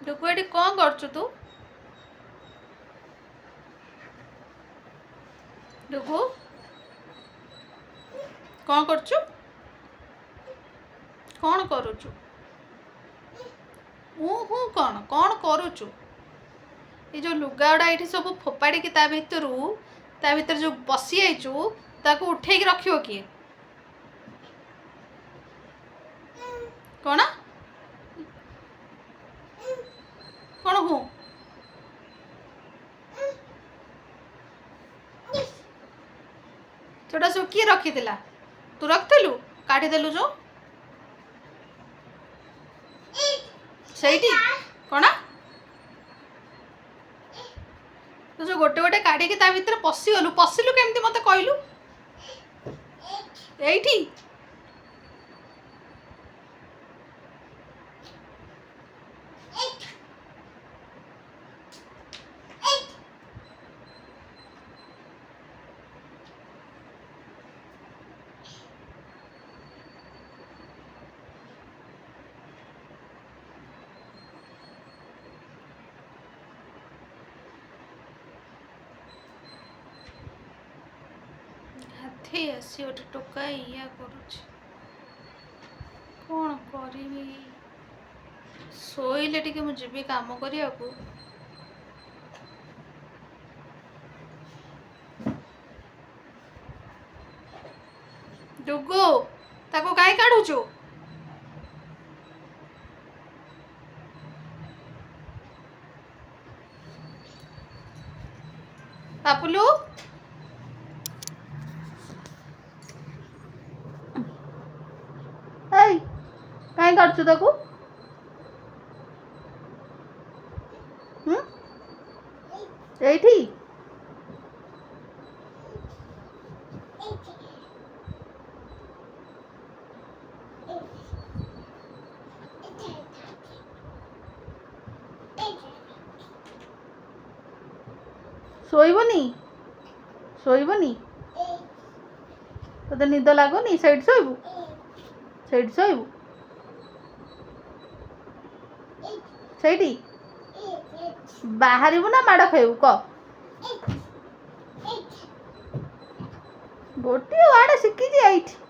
Dugu eighty कौन करछु तू डुगु कौन करछु कौन करुछु हूँ कौन कौन करुछु ये जो लुगाड़ा ये सब फोपाड़ी की ता भीतर जो पशि आईचु ताको उठे की रखियो किए कौन कौन हूँ छोटा सब किए रखी तू रखिलु काढ़ीदेलु जो सही कौन तू जो गोटे गोटे काढ़ी ता भीतर पशिगलु पशिलु केमती मते कहलु एठी हाथी आसी गोटे टोका या करुछ कौन करी शोइले टिके मु जीवी काम करिया को डुगु ताको काई काढुछु पापुलू कहीं काटछु ताको एठी शोइबनी शोइबनी तोते निद लागुनी सैड शोइबू सैड शोइबू सैडी बाहर ना माड़ खाइबू क गोटे वाड़ शिखी आईठी